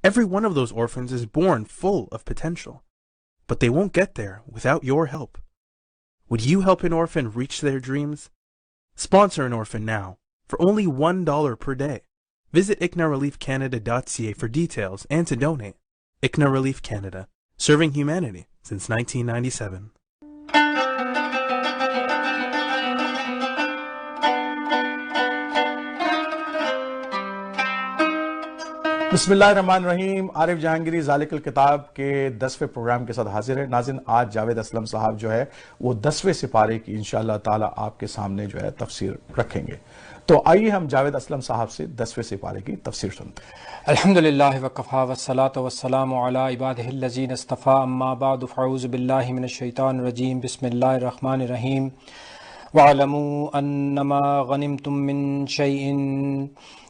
Every one of those orphans is born full of potential, but they won't get there without your help. Would you help an orphan reach their dreams? Sponsor an orphan now for only $1 per day. Visit ICNAReliefCanada.ca for details and to donate. ICNA Relief Canada, serving humanity since 1997. بسم اللہ الرحمن الرحیم. عارف جہانگیری ذالک الکتاب کے 10ویں programme کے ساتھ حاضر ہے. ناظرین، آج جاوید اسلم صاحب جو ہے وہ 10ویں سپارے کی انشاءاللہ تعالی آپ کے سامنے جو ہے تفسیر رکھیں گے. تو آئیے ہم جاوید اسلم صاحب سے 10ویں سپارے کی تفسیر سنتے ہیں. الحمدللہ وکفا والصلاة والسلام علی عبادہ الذین اصطفیٰ، اما بعد فاعوذ باللہ من الشیطان الرجیم. بسم اللہ الرحمن الرحیم. وَاعْلَمُوا أَنَّمَا غَنِمْتُم مِّن شَيْءٍ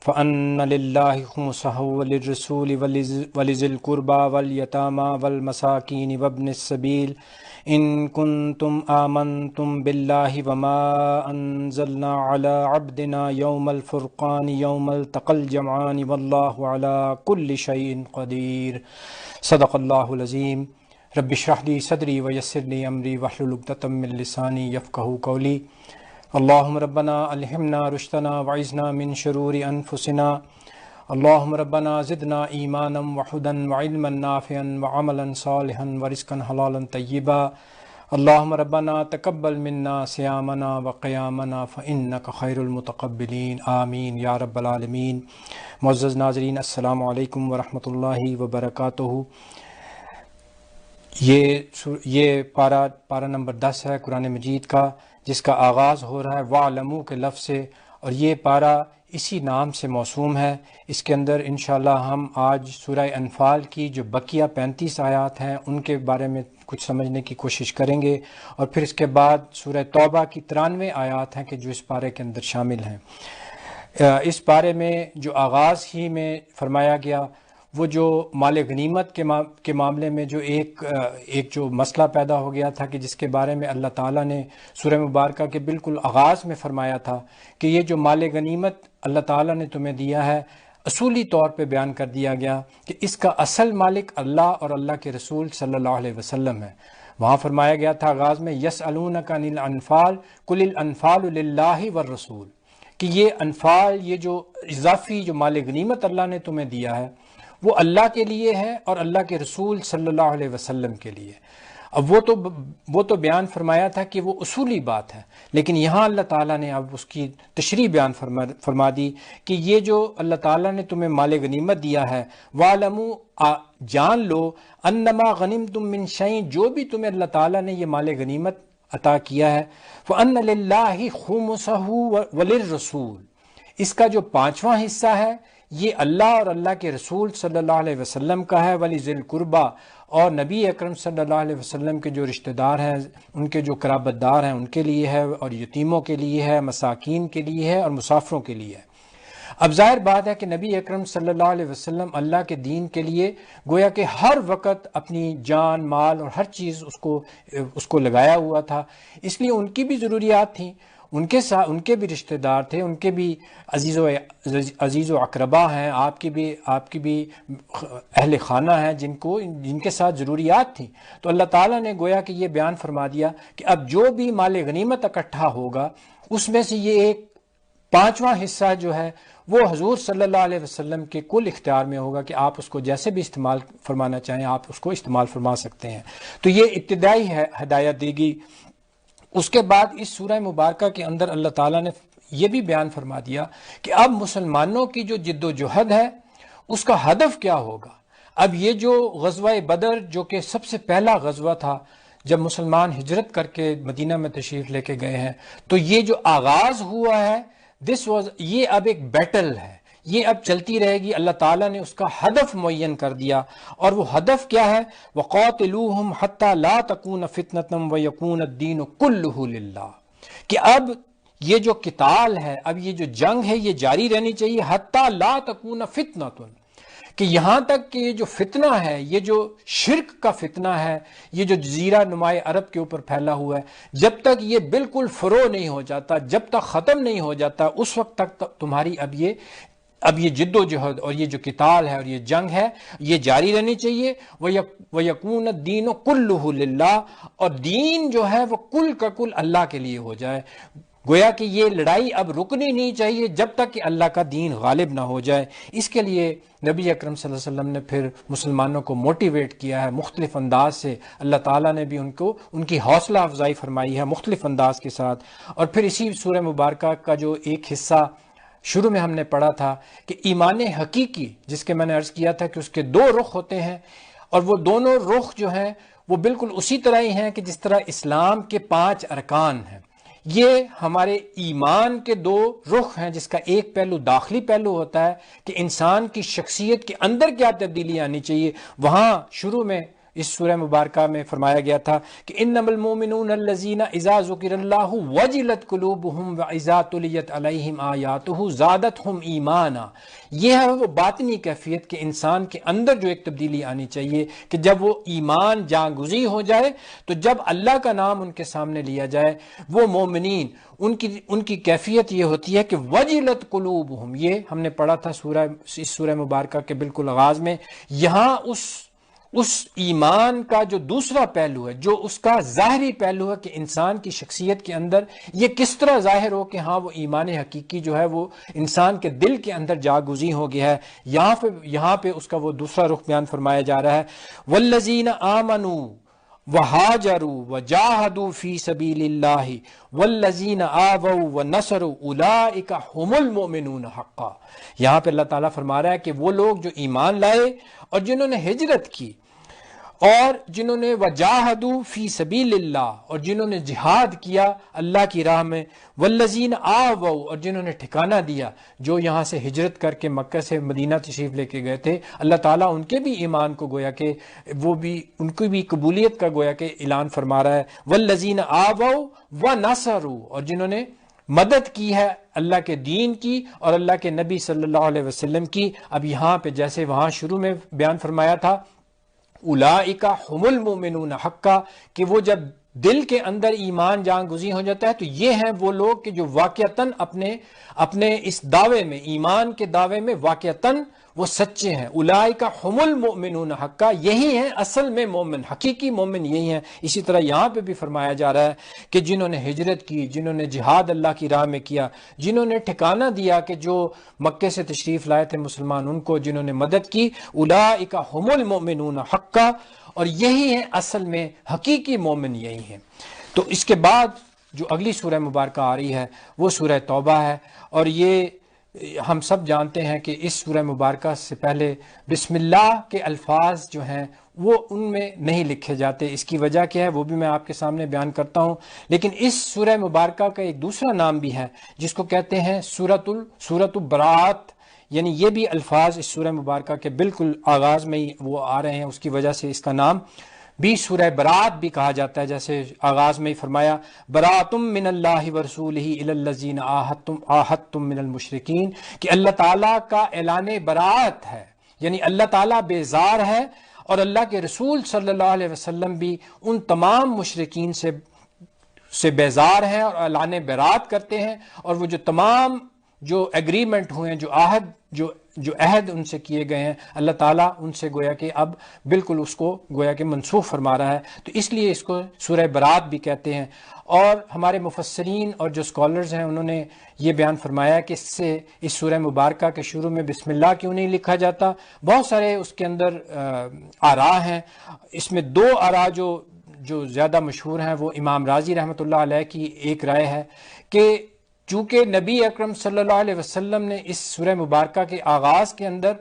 فَأَنَّ لِلَّهِ خُمُسَهُ وَلِلرَّسُولِ وَلِذِي الْقُرْبَى وَالْيَتَامَى وَالْمَسَاكِينِ وَابْنِ السَّبِيلِ إِن كُنتُمْ آمَنتُم بِاللَّهِ وَمَا أَنزَلْنَا عَلَى عَبْدِنَا يَوْمَ الْفُرْقَانِ يَوْمَ الْتَقَى الْجَمْعَانِ وَاللَّهُ عَلَى كُلِّ شَيْءٍ قَدِيرٌ. صدق اللہ العظیم. رب اشرح لی صدری ویسر لی امری واحلل عقدۃ من لسانی یفقہوا قولی. اللہم ربنا الہمنا رشدنا وعذنا من شرور انفسنا. اللہم ربنا زدنا ایمانا وہدی وعلما نافعا وعملا صالحا ورزقا حلالا طیبا. اللہم ربنا تقبل منا صیامنا وقیامنا فانک خیر المتقبلین. آمین یا رب العالمین. معزز ناظرین، السلام علیکم ورحمۃ اللہ وبرکاتہ. یہ پارہ نمبر 10 ہے قرآن مجید کا، جس کا آغاز ہو رہا ہے وَاعْلَمُوا کے لفظ سے، اور یہ پارہ اسی نام سے موسوم ہے. اس کے اندر انشاءاللہ ہم آج سورہ انفال کی جو بقیہ 35 آیات ہیں ان کے بارے میں کچھ سمجھنے کی کوشش کریں گے، اور پھر اس کے بعد سورہ توبہ کی 93 آیات ہیں کہ جو اس پارے کے اندر شامل ہیں. اس پارے میں جو آغاز ہی میں فرمایا گیا وہ جو مال غنیمت کے معاملے میں جو ایک جو مسئلہ پیدا ہو گیا تھا کہ جس کے بارے میں اللہ تعالیٰ نے سورہ مبارکہ کے بالکل آغاز میں فرمایا تھا کہ یہ جو مال غنیمت اللہ تعالیٰ نے تمہیں دیا ہے، اصولی طور پہ بیان کر دیا گیا کہ اس کا اصل مالک اللہ اور اللہ کے رسول صلی اللہ علیہ وسلم ہے. وہاں فرمایا گیا تھا آغاز میں یسألونک عن الانفال قل الانفال للہ والرسول، کہ یہ انفال، یہ جو اضافی جو مال غنیمت اللہ نے تمہیں دیا ہے وہ اللہ کے لیے ہے اور اللہ کے رسول صلی اللہ علیہ وسلم کے لیے. اب وہ تو بیان فرمایا تھا کہ وہ اصولی بات ہے، لیکن یہاں اللہ تعالیٰ نے اب اس کی تشریح بیان فرما دی کہ یہ جو اللہ تعالیٰ نے تمہیں مال غنیمت دیا ہے، وَاعْلَمُوا جان لو، انما غنمتم من شیء، جو بھی تمہیں اللہ تعالیٰ نے یہ مال غنیمت عطا کیا ہے، فَأَنَّ لِلَّهِ خُمُسَهُ وَلِلرَّسُولِ، اس کا جو 5واں حصہ ہے یہ اللہ اور اللہ کے رسول صلی اللہ علیہ وسلم کا ہے. وَلِذِي الْقُرْبَى، اور نبی اکرم صلی اللہ علیہ وسلم کے جو رشتہ دار ہیں، ان کے جو قرابت دار ہیں ان کے لیے ہے، اور یتیموں کے لیے ہے، مساکین کے لیے ہے، اور مسافروں کے لیے ہے. اب ظاہر بات ہے کہ نبی اکرم صلی اللہ علیہ وسلم اللہ کے دین کے لیے گویا کہ ہر وقت اپنی جان، مال اور ہر چیز اس کو لگایا ہوا تھا. اس لیے ان کی بھی ضروریات تھیں، ان کے بھی رشتہ دار تھے، ان کے بھی عزیز و اقربا ہیں، آپ کی بھی اہل خانہ ہیں جن کے ساتھ ضروریات تھیں. تو اللہ تعالیٰ نے گویا کہ یہ بیان فرما دیا کہ اب جو بھی مال غنیمت اکٹھا ہوگا اس میں سے یہ ایک 5واں حصہ جو ہے وہ حضور صلی اللہ علیہ وسلم کے کل اختیار میں ہوگا کہ آپ اس کو جیسے بھی استعمال فرمانا چاہیں آپ اس کو استعمال فرما سکتے ہیں. تو یہ ابتدائی ہدایت دی گئی. اس کے بعد اس سورہ مبارکہ کے اندر اللہ تعالیٰ نے یہ بھی بیان فرما دیا کہ اب مسلمانوں کی جو جد و جہد ہے اس کا ہدف کیا ہوگا. اب یہ جو غزوہ بدر جو کہ سب سے پہلا غزوہ تھا جب مسلمان ہجرت کر کے مدینہ میں تشریف لے کے گئے ہیں، تو یہ جو آغاز ہوا ہے یہ اب ایک بیٹل ہے، یہ اب چلتی رہے گی. اللہ تعالیٰ نے اس کا ہدف معین کر دیا، اور وہ ہدف کیا ہے؟ وَقَاتِلُوهُمْ حَتَّى لَا تَكُونَ فِتْنَةً وَيَكُونَ الدِّينُ كُلُّهُ لِلَّهِ، کہ اب یہ جو قتال ہے، اب یہ جو جنگ ہے یہ جاری رہنی چاہیے، حَتَّى لَا تَكُونَ فِتْنَةٌ، کہ یہاں تک کہ یہ جو فتنہ ہے، یہ جو شرک کا فتنہ ہے، یہ جو جزیرہ نمائے عرب کے اوپر پھیلا ہوا ہے، جب تک یہ بالکل فرو نہیں ہو جاتا، جب تک ختم نہیں ہو جاتا، اس وقت تک تمہاری اب یہ اب یہ جد و جہد اور یہ جو قتال ہے اور یہ جنگ ہے یہ جاری رہنی چاہیے. وَيَكُونَ الدِّينُ كُلُّهُ لِلَّهِ، اور دین جو ہے وہ کل کا کل اللہ کے لیے ہو جائے. گویا کہ یہ لڑائی اب رکنی نہیں چاہیے جب تک کہ اللہ کا دین غالب نہ ہو جائے. اس کے لیے نبی اکرم صلی اللہ علیہ وسلم نے پھر مسلمانوں کو موٹیویٹ کیا ہے مختلف انداز سے. اللہ تعالیٰ نے بھی ان کی حوصلہ افزائی فرمائی ہے مختلف انداز کے ساتھ. اور پھر اسی سورہ مبارکہ کا جو ایک حصہ شروع میں ہم نے پڑھا تھا کہ ایمان حقیقی، جس کے میں نے عرض کیا تھا کہ اس کے دو رخ ہوتے ہیں، اور وہ دونوں رخ جو ہیں وہ بالکل اسی طرح ہی ہیں کہ جس طرح اسلام کے 5 ارکان ہیں. یہ ہمارے ایمان کے 2 رخ ہیں، جس کا ایک پہلو داخلی پہلو ہوتا ہے کہ انسان کی شخصیت کے اندر کیا تبدیلی آنی چاہیے. وہاں شروع میں اس سورہ مبارکہ میں فرمایا گیا تھا کہ انما المؤمنون الذین اذا ذکر اللہ وجلت قلوبہم واذا تلیت علیہم آیاتہ زادتہم ایمانا. یہ ہے وہ باطنی کیفیت کہ انسان کے اندر جو ایک تبدیلی آنی چاہیے کہ جب وہ ایمان جاگزی ہو جائے تو جب اللہ کا نام ان کے سامنے لیا جائے وہ مومنین ان کی کیفیت یہ ہوتی ہے کہ وجلت قلوبہم. یہ ہم نے پڑھا تھا اس سورہ مبارکہ کے بالکل آغاز میں. یہاں اس ایمان کا جو دوسرا پہلو ہے، جو اس کا ظاہری پہلو ہے کہ انسان کی شخصیت کے اندر یہ کس طرح ظاہر ہو کہ ہاں وہ ایمان حقیقی جو ہے وہ انسان کے دل کے اندر جاگزی ہو گیا ہے. یہاں پہ اس کا وہ دوسرا رخ بیان فرمایا جا رہا ہے. والذین آمنوا وہاجروا وجاہدوا فی سبیل اللہ والذین آووا ونصروا اولئک ھم المؤمنون حقا. یہاں پہ اللہ تعالیٰ فرما رہا ہے کہ وہ لوگ جو ایمان لائے اور جنہوں نے ہجرت کی اور جنہوں نے وجاہدوا فی سبیل اللہ اور جنہوں نے جہاد کیا اللہ کی راہ میں، والذین آووا اور جنہوں نے ٹھکانہ دیا، جو یہاں سے ہجرت کر کے مکہ سے مدینہ تشریف لے کے گئے تھے، اللہ تعالیٰ ان کے بھی ایمان کو گویا کہ وہ بھی ان کی بھی قبولیت کا گویا کہ اعلان فرما رہا ہے. والذین آووا ونصروا اور جنہوں نے مدد کی ہے اللہ کے دین کی اور اللہ کے نبی صلی اللہ علیہ وسلم کی. اب یہاں پہ جیسے وہاں شروع میں بیان فرمایا تھا اولئک ھم المؤمنون حقا، کہ وہ جب دل کے اندر ایمان جاگزی ہو جاتا ہے تو یہ ہیں وہ لوگ کہ جو واقعتاً اپنے اس دعوے میں، ایمان کے دعوے میں واقعتاً وہ سچے ہیں. اولئک ھم المؤمنون حقا، یہی ہیں اصل میں مومن، حقیقی مومن یہی ہیں. اسی طرح یہاں پہ بھی فرمایا جا رہا ہے کہ جنہوں نے ہجرت کی، جنہوں نے جہاد اللہ کی راہ میں کیا، جنہوں نے ٹھکانہ دیا کہ جو مکے سے تشریف لائے تھے مسلمان ان کو جنہوں نے مدد کی، اولئک ھم المؤمنون حقا، اور یہی ہیں اصل میں حقیقی مومن یہی ہیں. تو اس کے بعد جو اگلی سورہ مبارکہ آ رہی ہے وہ سورہ توبہ ہے. اور یہ ہم سب جانتے ہیں کہ اس سورہ مبارکہ سے پہلے بسم اللہ کے الفاظ جو ہیں وہ ان میں نہیں لکھے جاتے. اس کی وجہ کیا ہے وہ بھی میں آپ کے سامنے بیان کرتا ہوں. لیکن اس سورہ مبارکہ کا ایک دوسرا نام بھی ہے جس کو کہتے ہیں سورۃ البراءت، یعنی یہ بھی الفاظ اس سورہ مبارکہ کے بالکل آغاز میں ہی وہ آ رہے ہیں، اس کی وجہ سے اس کا نام بھی سورہ برات بھی کہا جاتا ہے. جیسے آغاز میں ہی فرمایا براتم من اللہ ورسولہ الی الذین عاہدتم من المشرکین، کہ اللہ تعالیٰ کا اعلان برات ہے، یعنی اللہ تعالیٰ بیزار ہے اور اللہ کے رسول صلی اللہ علیہ وسلم بھی ان تمام مشرکین سے بیزار ہیں اور اعلان برات کرتے ہیں. اور وہ جو تمام جو ایگریمنٹ ہوئے ہیں، جو عہد ان سے کیے گئے ہیں، اللہ تعالیٰ ان سے گویا کہ اب بالکل اس کو گویا کہ منسوخ فرما رہا ہے. تو اس لیے اس کو سورہ برات بھی کہتے ہیں. اور ہمارے مفسرین اور جو اسکالرز ہیں انہوں نے یہ بیان فرمایا کہ اس سورہ مبارکہ کے شروع میں بسم اللہ کیوں نہیں لکھا جاتا. بہت سارے اس کے اندر آراء ہیں. اس میں 2 آراء جو زیادہ مشہور ہیں وہ امام راضی رحمۃ اللہ علیہ کی ایک رائے ہے کہ چونکہ نبی اکرم صلی اللہ علیہ وسلم نے اس سورہ مبارکہ کے آغاز کے اندر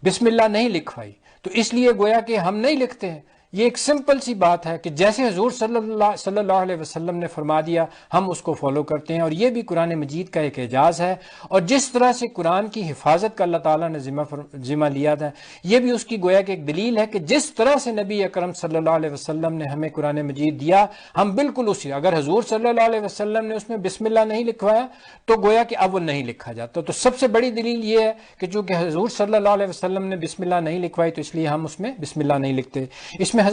بسم اللہ نہیں لکھوائی تو اس لیے گویا کہ ہم نہیں لکھتے ہیں. یہ ایک سمپل سی بات ہے کہ جیسے حضور صلی اللہ علیہ وسلم نے فرما دیا ہم اس کو فالو کرتے ہیں. اور یہ بھی قرآن مجید کا ایک اعجاز ہے. اور جس طرح سے قرآن کی حفاظت کا اللہ تعالیٰ نے ذمہ لیا تھا، یہ بھی اس کی گویا کہ ایک دلیل ہے کہ جس طرح سے نبی اکرم صلی اللہ علیہ وسلم نے ہمیں قرآن مجید دیا ہم بالکل اسی، اگر حضور صلی اللہ علیہ وسلم نے اس میں بسم اللہ نہیں لکھوایا تو گویا کہ اب وہ نہیں لکھا جاتا. تو سب سے بڑی دلیل یہ ہے کہ چونکہ حضور صلی اللہ علیہ وسلم نے بسم اللہ نہیں لکھوائی تو اس لیے ہم اس میں بسم اللہ نہیں لکھتے. اس میں میں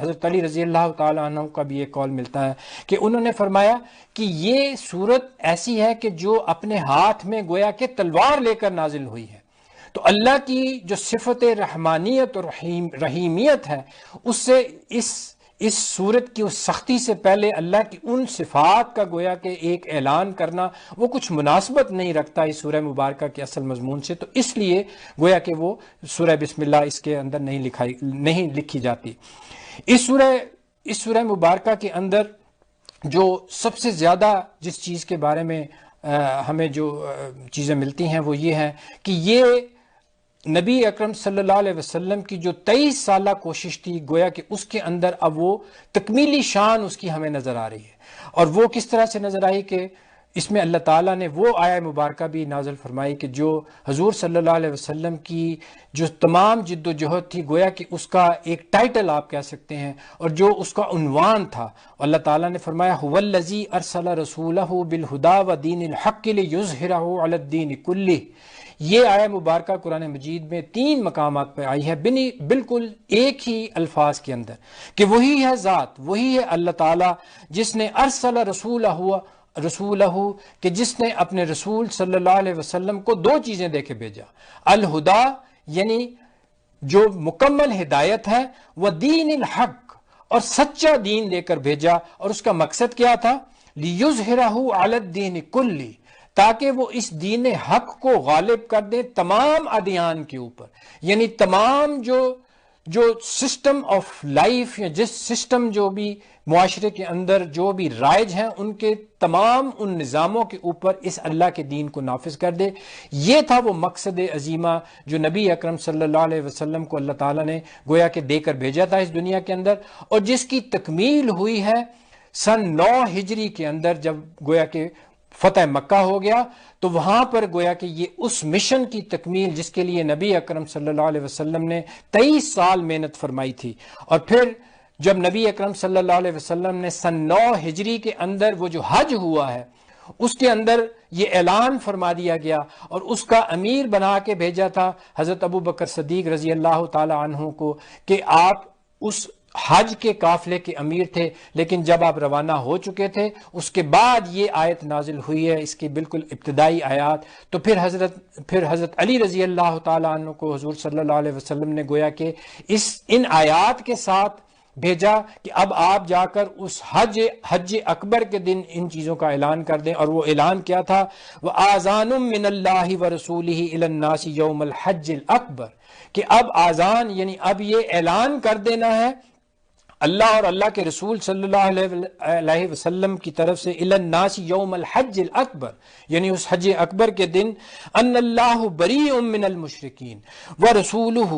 حضرت علی رضی اللہ تعالیٰ عنہ کا بھی ایک قول ملتا ہے کہ انہوں نے فرمایا کہ یہ صورت ایسی ہے کہ جو اپنے ہاتھ میں گویا کہ تلوار لے کر نازل ہوئی ہے. تو اللہ کی جو صفت رحمانیت اور رحیمیت ہے اس سے اس صورت کی اس سختی سے پہلے اللہ کی ان صفات کا گویا کہ ایک اعلان کرنا وہ کچھ مناسبت نہیں رکھتا اس سورہ مبارکہ کے اصل مضمون سے. تو اس لیے گویا کہ وہ سورہ بسم اللہ اس کے اندر نہیں لکھی جاتی. اس سورہ مبارکہ کے اندر جو سب سے زیادہ جس چیز کے بارے میں ہمیں جو چیزیں ملتی ہیں وہ یہ ہے کہ یہ نبی اکرم صلی اللہ علیہ وسلم کی جو 23 سالہ کوشش تھی گویا کہ اس کے اندر اب وہ تکمیلی شان اس کی ہمیں نظر آ رہی ہے. اور وہ کس طرح سے نظر آئی کہ اس میں اللہ تعالیٰ نے وہ آیہ مبارکہ بھی نازل فرمائی کہ جو حضور صلی اللہ علیہ وسلم کی جو تمام جد و جہد تھی گویا کہ اس کا ایک ٹائٹل آپ کہہ سکتے ہیں اور جو اس کا عنوان تھا. اللہ تعالیٰ نے فرمایا هو الذی ارسل رسولہ بالہدی ودین الحق لیظہرہ علی الدین کلہ. یہ آیہ مبارکہ قرآن مجید میں 3 مقامات پہ آئی ہے بالکل ایک ہی الفاظ کے اندر کہ وہی ہے ذات، وہی ہے اللہ تعالیٰ جس نے ارسل رسولہ کہ جس نے اپنے رسول صلی اللہ علیہ وسلم کو 2 چیزیں دے کے بھیجا. الہدا یعنی جو مکمل ہدایت ہے، وہ دین الحق اور سچا دین لے کر بھیجا. اور اس کا مقصد کیا تھا؟ لیظہرہ علی الدین کلہ، تاکہ وہ اس دین حق کو غالب کر دیں تمام ادیان کے اوپر. یعنی تمام جو سسٹم آف لائف یا جس سسٹم جو بھی معاشرے کے اندر جو بھی رائج ہیں ان کے تمام ان نظاموں کے اوپر اس اللہ کے دین کو نافذ کر دے. یہ تھا وہ مقصد عظیمہ جو نبی اکرم صلی اللہ علیہ وسلم کو اللہ تعالیٰ نے گویا کہ دے کر بھیجا تھا اس دنیا کے اندر، اور جس کی تکمیل ہوئی ہے سن 9 ہجری کے اندر جب گویا کہ فتح مکہ ہو گیا. تو وہاں پر گویا کہ یہ اس مشن کی تکمیل جس کے لیے نبی اکرم صلی اللہ علیہ وسلم نے 23 سال محنت فرمائی تھی. اور پھر جب نبی اکرم صلی اللہ علیہ وسلم نے سن 9 ہجری کے اندر وہ جو حج ہوا ہے اس کے اندر یہ اعلان فرما دیا گیا اور اس کا امیر بنا کے بھیجا تھا حضرت ابو بکر صدیق رضی اللہ تعالی عنہ کو کہ آپ اس حج کے قافلے کے امیر تھے. لیکن جب آپ روانہ ہو چکے تھے اس کے بعد یہ آیت نازل ہوئی ہے، اس کی بالکل ابتدائی آیات. تو پھر حضرت علی رضی اللہ تعالیٰ عنہ کو حضور صلی اللہ علیہ وسلم نے گویا کہ ان آیات کے ساتھ بھیجا کہ اب آپ جا کر اس حج اکبر کے دن ان چیزوں کا اعلان کر دیں. اور وہ اعلان کیا تھا؟ وَآذَانٌ مِّنَ اللَّهِ وَرَسُولِهِ إِلَى النَّاسِ يَوْمَ الْحَجِّ الْأَكْبَرِ، کہ اب آذان یعنی اب یہ اعلان کر دینا ہے اللہ اور اللہ کے رسول صلی اللہ علیہ وسلم کی طرف سے الی الناس یوم الحج الاکبر، یعنی اس حج اکبر کے دن ان اللہ بریء من المشرکین ورسولہ،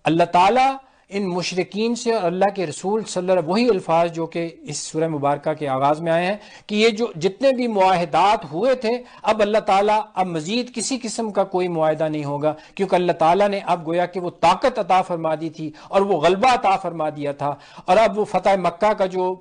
اللہ تعالی ان مشرکین سے اور اللہ کے رسول صلی اللہ علیہ وسلم، وہی الفاظ جو کہ اس سورہ مبارکہ کے آغاز میں آئے ہیں کہ یہ جو جتنے بھی معاہدات ہوئے تھے اب اللہ تعالیٰ اب مزید کسی قسم کا کوئی معاہدہ نہیں ہوگا، کیونکہ اللہ تعالیٰ نے اب گویا کہ وہ طاقت عطا فرما دی تھی اور وہ غلبہ عطا فرما دیا تھا. اور اب وہ فتح مکہ کا جو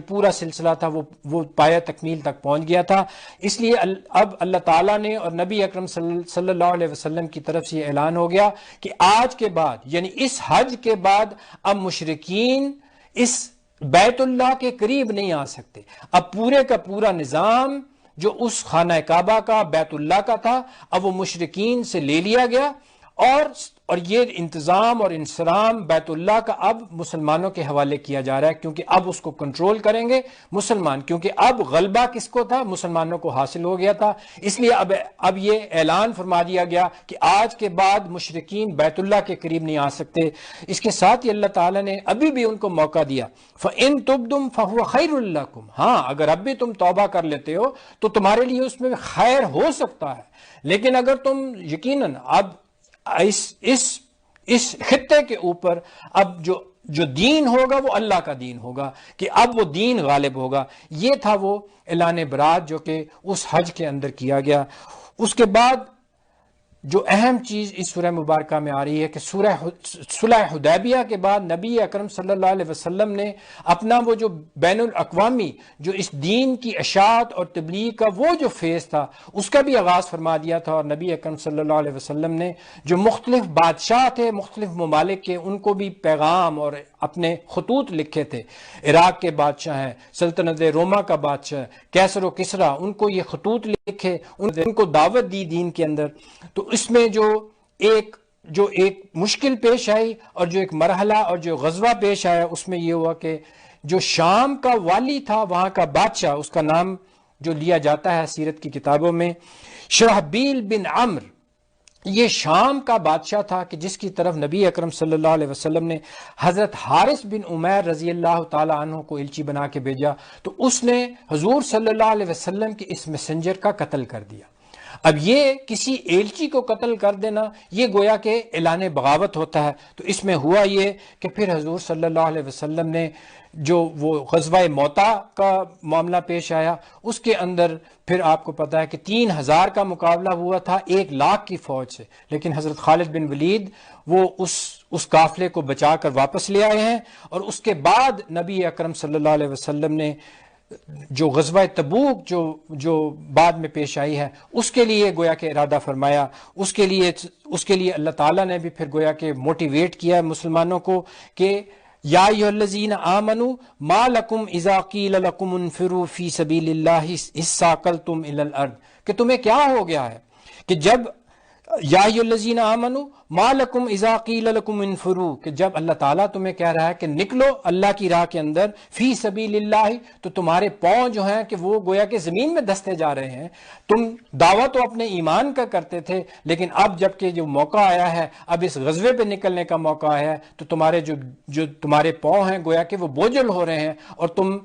پورا سلسلہ تھا وہ پایہ تکمیل تک پہنچ گیا تھا. اس لیے اب اللہ تعالیٰ نے اور نبی اکرم صلی اللہ علیہ وسلم کی طرف سے یہ اعلان ہو گیا کہ آج کے بعد یعنی اس حج کے بعد اب مشرکین اس بیت اللہ کے قریب نہیں آ سکتے. اب پورے کا پورا نظام جو اس خانہ کعبہ کا بیت اللہ کا تھا اب وہ مشرکین سے لے لیا گیا اور یہ انتظام اور انصرام بیت اللہ کا اب مسلمانوں کے حوالے کیا جا رہا ہے، کیونکہ اب اس کو کنٹرول کریں گے مسلمان، کیونکہ اب غلبہ کس کو تھا؟ مسلمانوں کو حاصل ہو گیا تھا. اس لیے اب یہ اعلان فرما دیا گیا کہ آج کے بعد مشرکین بیت اللہ کے قریب نہیں آ سکتے. اس کے ساتھ ہی اللہ تعالیٰ نے ابھی بھی ان کو موقع دیا فَإِن تُبْدُمْ فَهُوَ خَيْرٌ لَكُمْ، ہاں اگر اب بھی تم توبہ کر لیتے ہو تو تمہارے لیے اس میں خیر ہو سکتا ہے. لیکن اگر تم یقیناً اب اس خطے کے اوپر اب جو دین ہوگا وہ اللہ کا دین ہوگا، کہ اب وہ دین غالب ہوگا. یہ تھا وہ اعلان برات جو کہ اس حج کے اندر کیا گیا. اس کے بعد جو اہم چیز اس سورہ مبارکہ میں آ رہی ہے کہ صلح حدیبیہ کے بعد نبی اکرم صلی اللہ علیہ وسلم نے اپنا وہ جو بین الاقوامی جو اس دین کی اشاعت اور تبلیغ کا وہ جو فیز تھا اس کا بھی آغاز فرما دیا تھا، اور نبی اکرم صلی اللہ علیہ وسلم نے جو مختلف بادشاہ تھے مختلف ممالک کے ان کو بھی پیغام اور اپنے خطوط لکھے تھے۔ عراق کے بادشاہ ہیں، سلطنت روما کا بادشاہ کیسر و کسریٰ، ان کو یہ خطوط لکھے، ان کو دعوت دی دین کے اندر۔ تو اس میں جو ایک مشکل پیش آئی اور جو ایک مرحلہ اور جو غزوہ پیش آیا، اس میں یہ ہوا کہ جو شام کا والی تھا وہاں کا بادشاہ، اس کا نام جو لیا جاتا ہے سیرت کی کتابوں میں شرحبیل بن عمرو، یہ شام کا بادشاہ تھا کہ جس کی طرف نبی اکرم صلی اللہ علیہ وسلم نے حضرت حارث بن عمیر رضی اللہ تعالی عنہ کو الچی بنا کے بھیجا، تو اس نے حضور صلی اللہ علیہ وسلم کے اس میسنجر کا قتل کر دیا۔ اب یہ کسی ایلچی کو قتل کر دینا یہ گویا کہ اعلان بغاوت ہوتا ہے۔ تو اس میں ہوا یہ کہ پھر حضور صلی اللہ علیہ وسلم نے جو وہ غزوہ موتا کا معاملہ پیش آیا، اس کے اندر پھر آپ کو پتا ہے کہ 3000 کا مقابلہ ہوا تھا 1,00,000 کی فوج سے، لیکن حضرت خالد بن ولید وہ اس قافلے کو بچا کر واپس لے آئے ہیں، اور اس کے بعد نبی اکرم صلی اللہ علیہ وسلم نے جو غزوہ تبوک جو بعد میں پیش آئی ہے اس کے لیے گویا کہ ارادہ فرمایا، اس کے لیے اللہ تعالیٰ نے بھی پھر گویا کہ موٹیویٹ کیا ہے مسلمانوں کو کہ یا ایھا الذین آمنوا ما لکم اذا قیل لکم انفروا فی سبیل اللہ اثاقلتم الی الارض، کہ تمہیں کیا ہو گیا ہے کہ جب یا ایھا الذین آمنوا ما لکم اذا قیل لکم انفروا، کہ جب اللہ تعالیٰ تمہیں کہہ رہا ہے کہ نکلو اللہ کی راہ کے اندر فی سبیل اللہ، تو تمہارے پاؤں جو ہیں کہ وہ گویا کہ زمین میں دستے جا رہے ہیں۔ تم دعویٰ تو اپنے ایمان کا کرتے تھے، لیکن اب جب کہ جو موقع آیا ہے، اب اس غزوے پہ نکلنے کا موقع آیا ہے، تو تمہارے جو تمہارے پاؤں ہیں گویا کہ وہ بوجھل ہو رہے ہیں، اور تم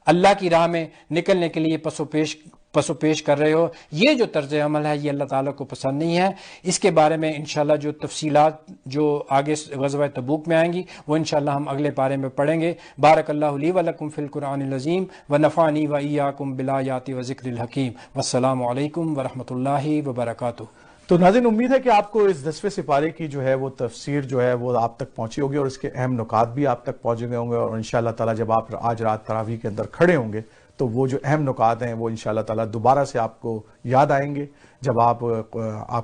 اللہ کی راہ میں نکلنے کے لیے پس و پیش کر رہے ہو۔ یہ جو طرز عمل ہے یہ اللہ تعالیٰ کو پسند نہیں ہے۔ اس کے بارے میں انشاءاللہ جو تفصیلات جو آگے غزوہ تبوک میں آئیں گی وہ انشاءاللہ ہم اگلے پارے میں پڑھیں گے۔ بارک اللہ لی و لکم فی القرآن العظیم ونفعنی و ایاکم بالآیات و ذکر الحکیم، والسلام علیکم ورحمۃ اللہ وبرکاتہ۔ تو ناظرین، امید ہے کہ آپ کو اس 10ویں سپارے کی جو ہے وہ تفسیر جو ہے وہ آپ تک پہنچی ہوگی، اور اس کے اہم نکات بھی آپ تک پہنچے ہوں گے، اور انشاءاللہ تعالیٰ جب آپ آج رات تراویح کے اندر کھڑے ہوں گے تو وہ جو اہم نکات ہیں وہ انشاءاللہ تعالیٰ دوبارہ سے آپ کو یاد آئیں گے۔ جب آپ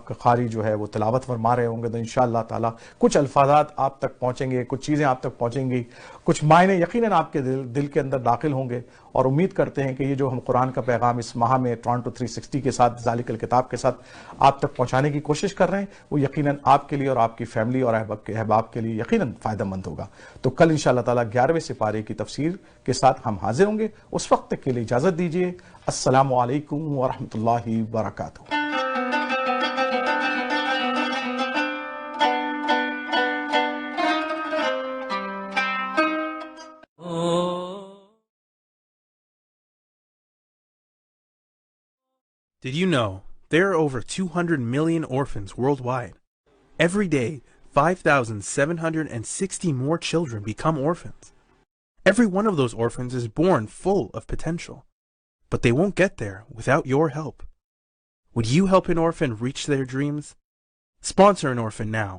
کا قاری جو ہے وہ تلاوت فرما رہے ہوں گے تو انشاءاللہ تعالیٰ کچھ الفاظات آپ تک پہنچیں گے، کچھ چیزیں آپ تک پہنچیں گی، کچھ معنی یقیناً آپ کے دل کے اندر داخل ہوں گے، اور امید کرتے ہیں کہ یہ جو ہم قرآن کا پیغام اس ماہ میں ٹورانٹو 360 کے ساتھ ذالک الکتاب کے ساتھ آپ تک پہنچانے کی کوشش کر رہے ہیں وہ یقیناً آپ کے لیے اور آپ کی فیملی اور احباب کے لیے یقیناً فائدہ مند ہوگا۔ تو کل انشاءاللہ تعالیٰ 11ویں سپارے کی تفسیر کے ساتھ ہم حاضر ہوں گے۔ اس وقت تک کے لیے اجازت دیجیے۔ السلام علیکم ورحمۃ اللہ وبرکاتہ۔ Did you know there are over 200 million orphans worldwide? Every day, 5,760 more children become orphans. Every one of those orphans is born full of potential, but they won't get there without your help. Would you help an orphan reach their dreams? Sponsor an orphan now